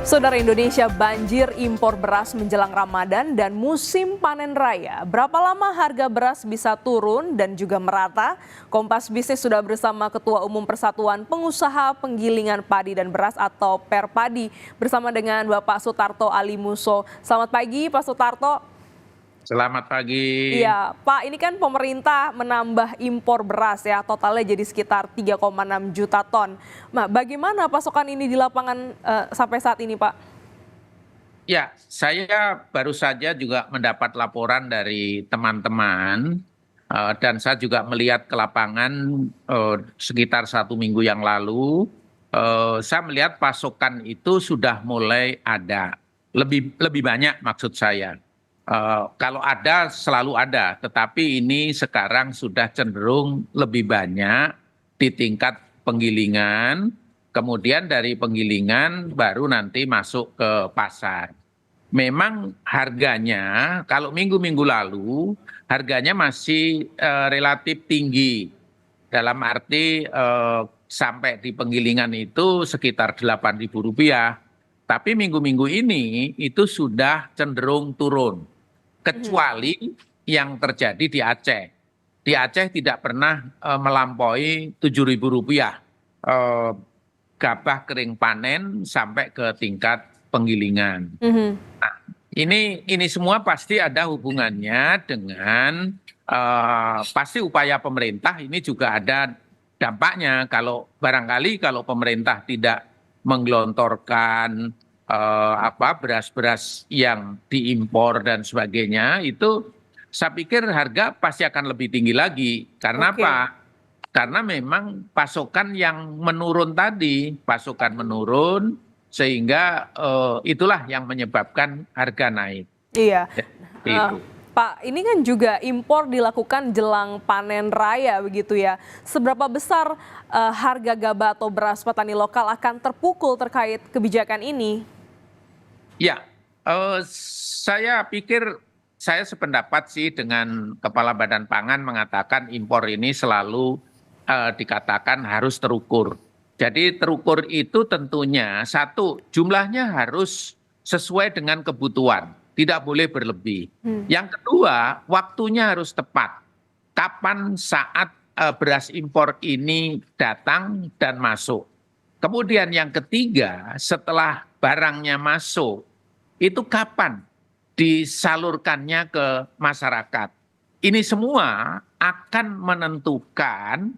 Saudara, Indonesia banjir impor beras menjelang Ramadan dan musim panen raya. Berapa lama harga beras bisa turun dan juga merata? Kompas Bisnis sudah bersama Ketua Umum Persatuan Pengusaha Penggilingan Padi dan Beras atau Perpadi bersama dengan Bapak Sutarto Alimuso. Selamat pagi Pak Sutarto. Selamat pagi. Iya, Pak, ini kan pemerintah menambah impor beras ya, totalnya jadi sekitar 3,6 juta ton. Nah, bagaimana pasokan ini di lapangan sampai saat ini, Pak? Ya, saya baru saja juga mendapat laporan dari teman-teman dan saya juga melihat ke lapangan sekitar 1 minggu yang lalu. Saya melihat pasokan itu sudah mulai ada, lebih banyak maksud saya. Kalau ada selalu ada, tetapi ini sekarang sudah cenderung lebih banyak di tingkat penggilingan, kemudian dari penggilingan baru nanti masuk ke pasar. Memang harganya kalau minggu-minggu lalu harganya masih relatif tinggi, dalam arti sampai di penggilingan itu sekitar Rp8.000. Tapi minggu-minggu ini itu sudah cenderung turun, kecuali yang terjadi di Aceh. Di Aceh tidak pernah melampaui Rp7.000 gabah kering panen sampai ke tingkat penggilingan. Nah, ini semua pasti ada hubungannya dengan pasti upaya pemerintah, ini juga ada dampaknya. Kalau barangkali kalau pemerintah tidak menggelontorkan beras-beras yang diimpor dan sebagainya, itu saya pikir harga pasti akan lebih tinggi lagi. Karena Oke. apa? Karena memang pasokan yang menurun tadi, pasokan menurun sehingga itulah yang menyebabkan harga naik. Iya. Ya, seperti Eh, itu. Pak, ini kan juga impor dilakukan jelang panen raya begitu ya. Seberapa besar harga gabah atau beras petani lokal akan terpukul terkait kebijakan ini? Ya, saya pikir saya sependapat sih dengan Kepala Badan Pangan mengatakan impor ini selalu dikatakan harus terukur. Jadi terukur itu tentunya satu, jumlahnya harus sesuai dengan kebutuhan, tidak boleh berlebih. Yang kedua, waktunya harus tepat. Kapan saat beras impor ini datang dan masuk. Kemudian yang ketiga, setelah barangnya masuk, itu kapan disalurkannya ke masyarakat. Ini semua akan menentukan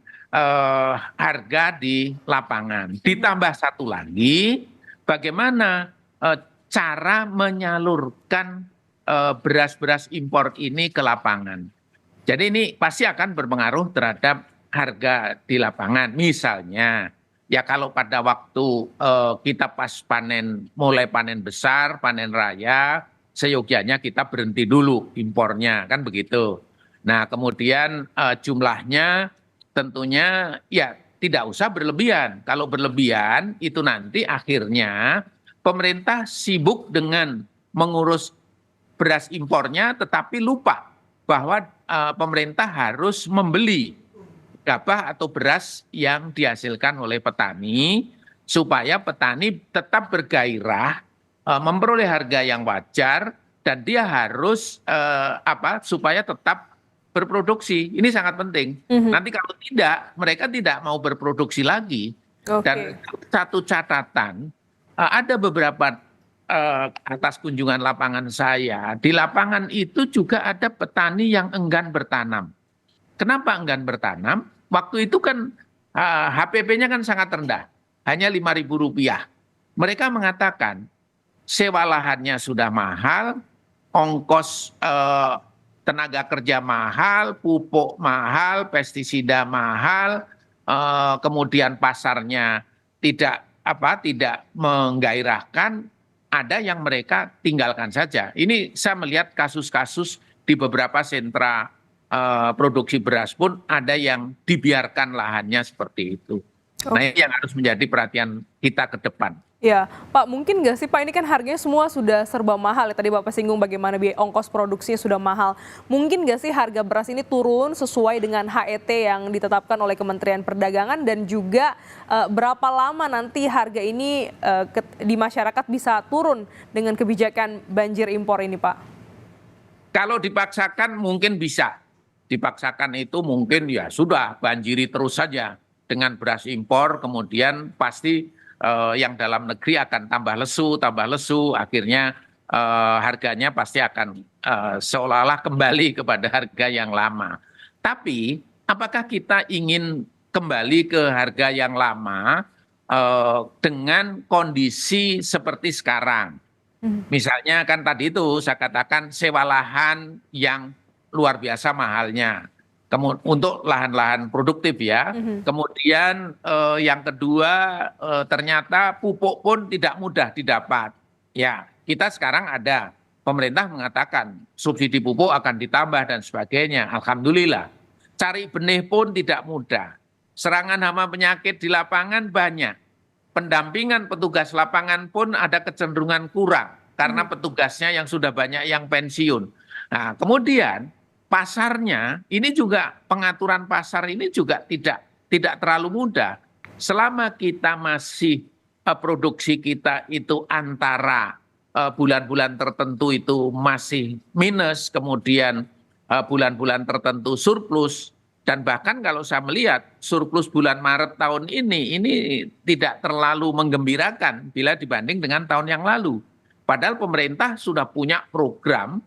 harga di lapangan. Ditambah satu lagi, bagaimana cara menyalurkan beras-beras impor ini ke lapangan. Jadi ini pasti akan berpengaruh terhadap harga di lapangan. Misalnya, ya kalau pada waktu kita pas panen, mulai panen besar, panen raya, seyogianya kita berhenti dulu impornya, kan begitu. Nah, kemudian jumlahnya tentunya ya tidak usah berlebihan. Kalau berlebihan itu nanti akhirnya pemerintah sibuk dengan mengurus beras impornya, tetapi lupa bahwa pemerintah harus membeli gabah atau beras yang dihasilkan oleh petani supaya petani tetap bergairah memperoleh harga yang wajar dan dia harus supaya tetap berproduksi. Ini sangat penting. Nanti kalau tidak, mereka tidak mau berproduksi lagi. Dan Oke. satu catatan, ada beberapa atas kunjungan lapangan saya, di lapangan itu juga ada petani yang enggan bertanam. Kenapa enggan bertanam? Waktu itu kan HPP-nya kan sangat rendah, hanya Rp5.000. Mereka mengatakan sewa lahannya sudah mahal, ongkos tenaga kerja mahal, pupuk mahal, pestisida mahal, kemudian pasarnya tidak menggairahkan, ada yang mereka tinggalkan saja. Ini saya melihat kasus-kasus di beberapa sentra produksi beras pun ada yang dibiarkan lahannya seperti itu. Nah, ini yang harus menjadi perhatian kita ke depan. Ya, Pak, mungkin nggak sih Pak, ini kan harganya semua sudah serba mahal ya. Tadi Bapak singgung bagaimana biaya ongkos produksinya sudah mahal. Mungkin nggak sih harga beras ini turun sesuai dengan HET yang ditetapkan oleh Kementerian Perdagangan, dan juga berapa lama nanti harga ini di masyarakat bisa turun dengan kebijakan banjir impor ini, Pak? Kalau dipaksakan mungkin bisa. Dipaksakan itu mungkin ya sudah banjiri terus saja dengan beras impor, kemudian pasti yang dalam negeri akan tambah lesu, akhirnya harganya pasti akan seolah-olah kembali kepada harga yang lama. Tapi apakah kita ingin kembali ke harga yang lama dengan kondisi seperti sekarang? Misalnya kan tadi itu saya katakan sewa lahan yang luar biasa mahalnya. Untuk lahan-lahan produktif ya. Kemudian yang kedua ternyata pupuk pun tidak mudah didapat. Ya, kita sekarang ada pemerintah mengatakan subsidi pupuk akan ditambah dan sebagainya. Alhamdulillah. Cari benih pun tidak mudah. Serangan hama penyakit di lapangan banyak. Pendampingan petugas lapangan pun ada kecenderungan kurang karena petugasnya yang sudah banyak yang pensiun. Nah, kemudian pasarnya ini juga, pengaturan pasar ini juga tidak terlalu mudah. Selama kita masih produksi kita itu antara bulan-bulan tertentu itu masih minus, kemudian bulan-bulan tertentu surplus. Dan bahkan kalau saya melihat surplus bulan Maret tahun ini tidak terlalu menggembirakan bila dibanding dengan tahun yang lalu. Padahal pemerintah sudah punya program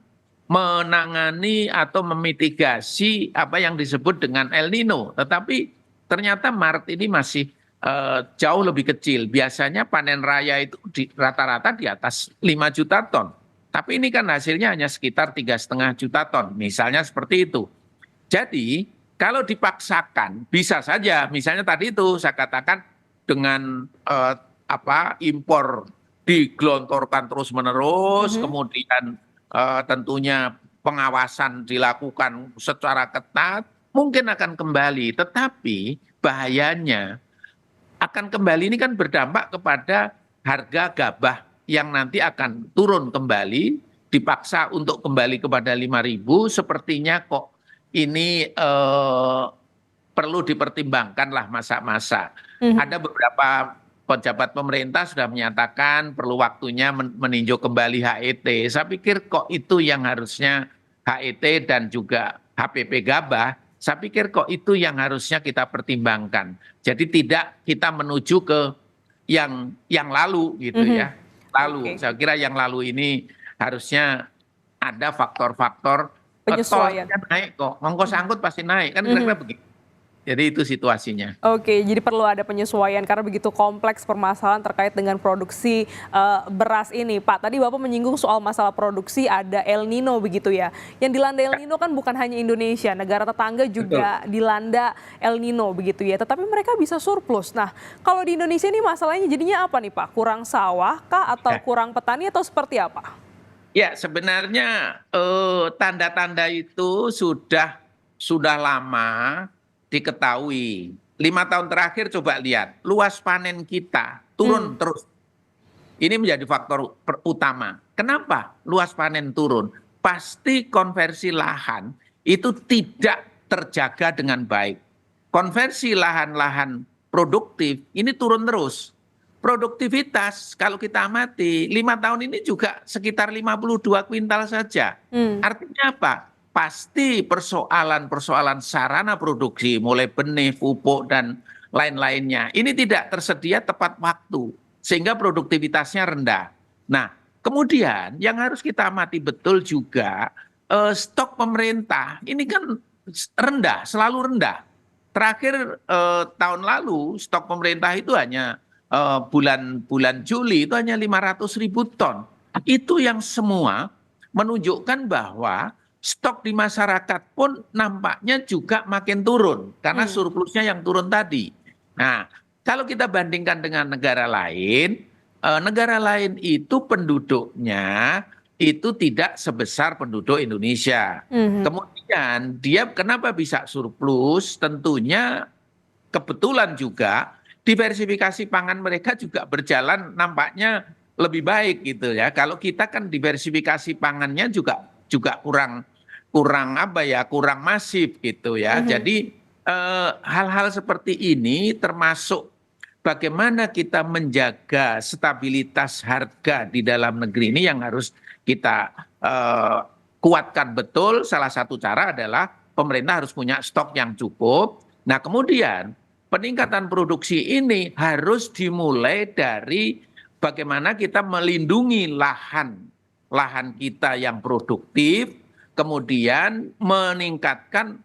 menangani atau memitigasi apa yang disebut dengan El Nino. Tetapi ternyata Maret ini masih jauh lebih kecil. Biasanya panen raya itu rata-rata di atas 5 juta ton. Tapi ini kan hasilnya hanya sekitar 3,5 juta ton. Misalnya seperti itu. Jadi kalau dipaksakan bisa saja, misalnya tadi itu saya katakan dengan impor digelontorkan terus-menerus, kemudian tentunya pengawasan dilakukan secara ketat, mungkin akan kembali. Tetapi bahayanya akan kembali ini kan berdampak kepada harga gabah yang nanti akan turun kembali, dipaksa untuk kembali kepada 5.000, sepertinya kok ini perlu dipertimbangkan lah masa-masa. Ada beberapa pejabat pemerintah sudah menyatakan perlu waktunya meninjau kembali HET. Saya pikir kok itu yang harusnya HET dan juga HPP gabah, saya pikir kok itu yang harusnya kita pertimbangkan. Jadi tidak kita menuju ke yang lalu gitu ya. Lalu, saya kira yang lalu ini harusnya ada faktor-faktor Penyesuaian. tolnya naik kok, ongkos angkut pasti naik, kan kira-kira begitu. Jadi itu situasinya. Oke, jadi perlu ada penyesuaian karena begitu kompleks permasalahan terkait dengan produksi beras ini. Pak, tadi Bapak menyinggung soal masalah produksi, ada El Nino begitu ya. Yang dilanda El Nino kan bukan hanya Indonesia, negara tetangga juga dilanda El Nino begitu ya. Tetapi mereka bisa surplus. Nah, kalau di Indonesia ini masalahnya jadinya apa nih Pak? Kurang sawah kah atau kurang petani atau seperti apa? Ya, sebenarnya tanda-tanda itu sudah lama diketahui. 5 tahun terakhir coba lihat, luas panen kita turun terus. Ini menjadi faktor utama. Kenapa luas panen turun? Pasti konversi lahan itu tidak terjaga dengan baik. Konversi lahan-lahan produktif ini turun terus. Produktivitas kalau kita amati 5 tahun ini juga sekitar 52 kuintal saja. Artinya apa? Pasti persoalan-persoalan sarana produksi mulai benih, pupuk dan lain-lainnya ini tidak tersedia tepat waktu sehingga produktivitasnya rendah. Nah, kemudian yang harus kita amati betul juga stok pemerintah ini kan rendah, selalu rendah. Terakhir tahun lalu stok pemerintah itu hanya bulan Juli itu hanya 500.000 ton. Itu yang semua menunjukkan bahwa stok di masyarakat pun nampaknya juga makin turun karena surplusnya yang turun tadi. Nah, kalau kita bandingkan dengan negara lain itu penduduknya itu tidak sebesar penduduk Indonesia. Kemudian dia kenapa bisa surplus? Tentunya kebetulan juga diversifikasi pangan mereka juga berjalan nampaknya lebih baik gitu ya. Kalau kita kan diversifikasi pangannya juga kurang kurang apa ya, kurang masif gitu ya. Mhm. Jadi hal-hal seperti ini termasuk bagaimana kita menjaga stabilitas harga di dalam negeri ini yang harus kita kuatkan betul. Salah satu cara adalah pemerintah harus punya stok yang cukup. Nah, kemudian peningkatan produksi ini harus dimulai dari bagaimana kita melindungi lahan kita yang produktif, kemudian meningkatkan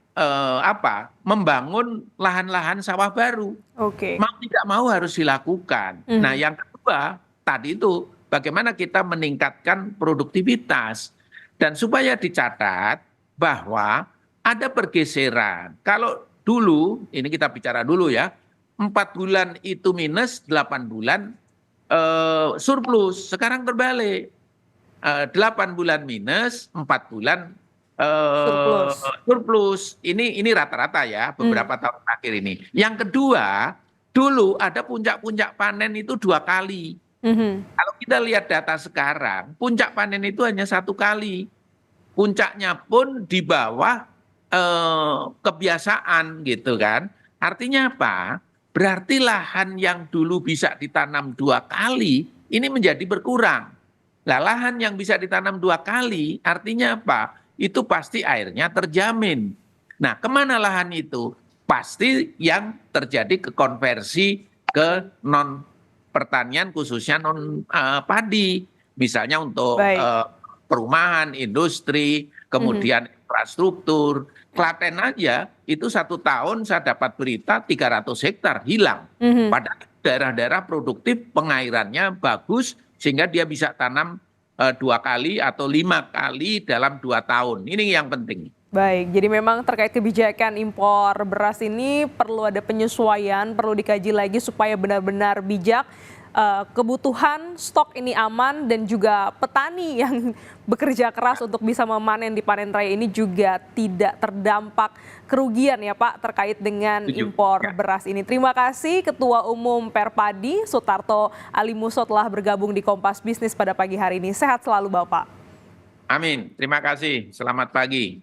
membangun lahan-lahan sawah baru. Oke. Mau tidak mau harus dilakukan. Nah, Mhm. yang kedua tadi itu bagaimana kita meningkatkan produktivitas dan supaya dicatat bahwa ada pergeseran. Kalau dulu, ini kita bicara dulu ya, 4 bulan itu minus, 8 bulan surplus. Sekarang terbalik, 8 bulan minus, 4 bulan Surplus. surplus. Ini rata-rata ya, Mmm. beberapa tahun terakhir ini. Yang kedua, dulu ada puncak-puncak panen itu 2 kali. Mhm. Kalau kita lihat data sekarang, puncak panen itu hanya 1 kali. Puncaknya pun di bawah kebiasaan gitu kan. Artinya apa? Berarti lahan yang dulu bisa ditanam 2 kali, ini menjadi berkurang. Nah, lahan yang bisa ditanam 2 kali, artinya apa? Itu pasti airnya terjamin. Nah, kemana lahan itu? Pasti yang terjadi ke konversi ke non pertanian, khususnya non padi. Misalnya untuk Baik. perumahan, industri, Mhm. kemudian infrastruktur. Klaten aja itu 1 tahun saya dapat berita 300 hektar hilang. Mhm. Padahal daerah-daerah produktif pengairannya bagus sehingga dia bisa tanam 2 kali atau 5 kali dalam 2 tahun. Ini yang penting. Baik, jadi memang terkait kebijakan impor beras ini perlu ada penyesuaian, perlu dikaji lagi supaya benar-benar bijak, kebutuhan stok ini aman dan juga petani yang bekerja keras untuk bisa memanen di panen raya ini juga tidak terdampak kerugian ya Pak terkait dengan Setuju. impor Ya. beras ini. Terima kasih Ketua Umum Perpadi Sutarto Alimuso telah bergabung di Kompas Bisnis pada pagi hari ini. Sehat selalu Bapak. Amin. Terima kasih. Selamat pagi.